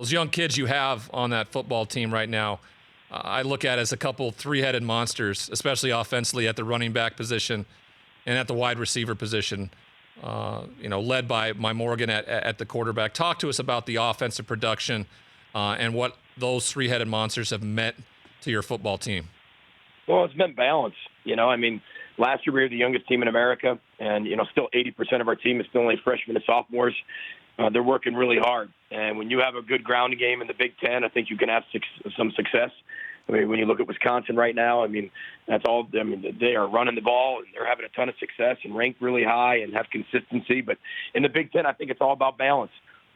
Those young kids you have on that football team right now, I look at as a couple three-headed monsters, especially offensively at the running back position and at the wide receiver position, led by Morgan at the quarterback. Talk to us about the offensive production and what those three-headed monsters have meant to your football team. Well, it's been balance. Last year we were the youngest team in America, and, still 80% of our team is still only freshmen and sophomores. They're working really hard. And when you have a good ground game in the Big Ten, I think you can have some success. When you look at Wisconsin right now, that's all. They are running the ball, and they're having a ton of success and ranked really high and have consistency. But in the Big Ten, I think it's all about balance.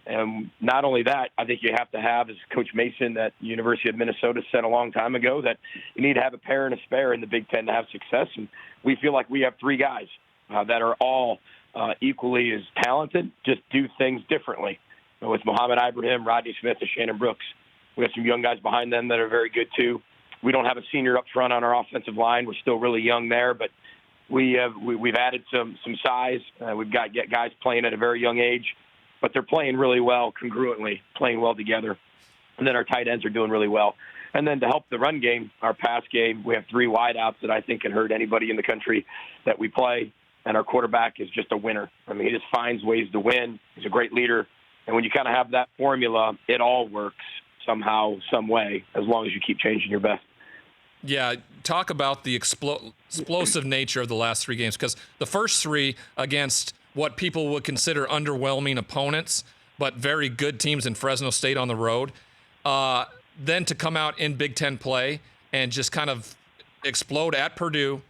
And not only that, I think you have to have, as Coach Mason at the University of Minnesota said a long time ago, that you need to have a pair and a spare in the Big Ten to have success. And we feel like we have three guys that are all equally as talented, just do things differently. With Mohamed Ibrahim, Rodney Smith, and Shannon Brooks. We have some young guys behind them that are very good, too. We don't have a senior up front on our offensive line. We're still really young there, but we've added some size. We've got guys playing at a very young age, but they're playing really well congruently, playing well together. And then our tight ends are doing really well. And then to help the run game, our pass game, we have three wideouts that I think can hurt anybody in the country that we play. And our quarterback is just a winner. He just finds ways to win. He's a great leader. And when you kind of have that formula, it all works somehow, some way, as long as you keep changing your best. Yeah, talk about the explosive nature of the last three games, because the first three against what people would consider underwhelming opponents, but very good teams in Fresno State on the road, then to come out in Big Ten play and just kind of explode at Purdue,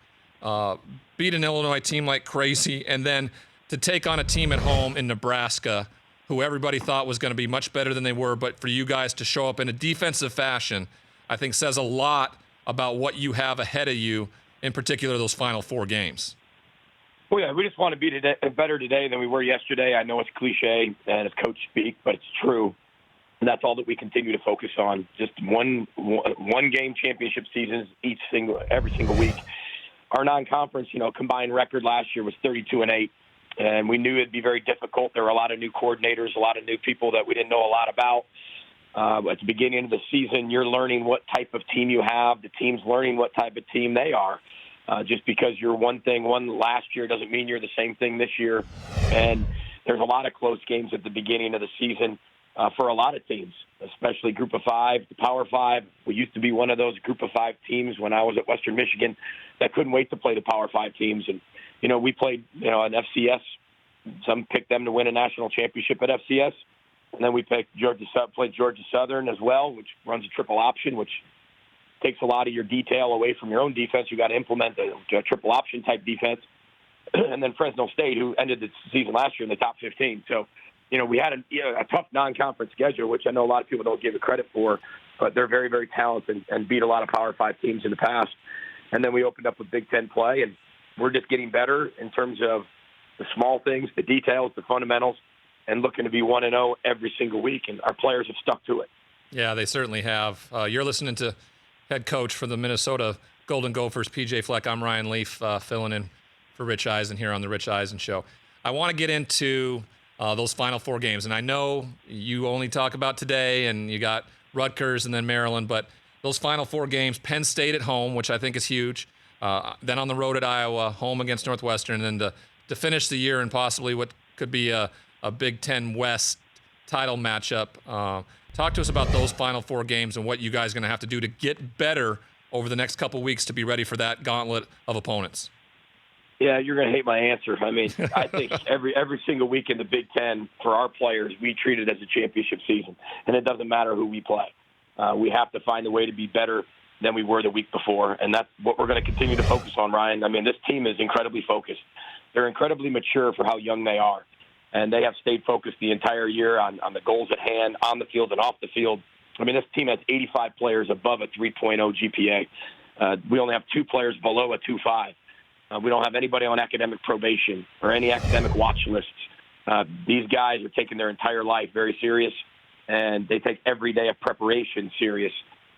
beat an Illinois team like crazy, and then to take on a team at home in Nebraska who everybody thought was going to be much better than they were, but for you guys to show up in a defensive fashion, I think says a lot about what you have ahead of you, in particular those final four games. Well, yeah, we just want to be better today than we were yesterday. I know it's cliche and it's coach speak, but it's true. And that's all that we continue to focus on. Just one game championship seasons every single week. Our non-conference, combined record last year was 32-8. And we knew it'd be very difficult. There were a lot of new coordinators, a lot of new people that we didn't know a lot about. At the beginning of the season, you're learning what type of team you have. The team's learning what type of team they are. Just because you're one last year doesn't mean you're the same thing this year. And there's a lot of close games at the beginning of the season for a lot of teams, especially Group of Five, the Power Five. We used to be one of those Group of Five teams when I was at Western Michigan that couldn't wait to play the Power Five teams. And we played, an FCS. Some picked them to win a national championship at FCS. And then we played Georgia Southern as well, which runs a triple option, which takes a lot of your detail away from your own defense. You got to implement a triple option type defense. And then Fresno State, who ended the season last year in the top 15. So, we had a tough non-conference schedule, which I know a lot of people don't give it credit for, but they're very, very talented and beat a lot of Power 5 teams in the past. And then we opened up with Big Ten play, and we're just getting better in terms of the small things, the details, the fundamentals, and looking to be 1-0 every single week, and our players have stuck to it. Yeah, they certainly have. You're listening to head coach for the Minnesota Golden Gophers, PJ Fleck. I'm Ryan Leaf, filling in for Rich Eisen here on the Rich Eisen Show. I want to get into those final four games, and I know you only talk about today, and you got Rutgers and then Maryland, but those final four games, Penn State at home, which I think is huge, then on the road at Iowa, home against Northwestern, and then to finish the year in possibly what could be a Big Ten West title matchup. Talk to us about those final four games and what you guys are going to have to do to get better over the next couple weeks to be ready for that gauntlet of opponents. Yeah, you're going to hate my answer. I think every single week in the Big Ten for our players, we treat it as a championship season, and it doesn't matter who we play. We have to find a way to be better than we were the week before, and that's what we're going to continue to focus on, Ryan. This team is incredibly focused. They're incredibly mature for how young they are. And they have stayed focused the entire year on the goals at hand, on the field and off the field. This team has 85 players above a 3.0 GPA. We only have 2 players below a 2.5. We don't have anybody on academic probation or any academic watch lists. These guys are taking their entire life very serious, and they take every day of preparation serious.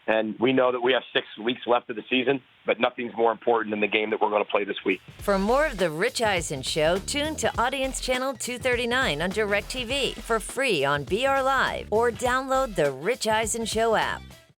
And we know that we have 6 weeks left of the season, but nothing's more important than the game that we're going to play this week. For more of The Rich Eisen Show, tune to Audience Channel 239 on DirecTV for free on BR Live or download The Rich Eisen Show app.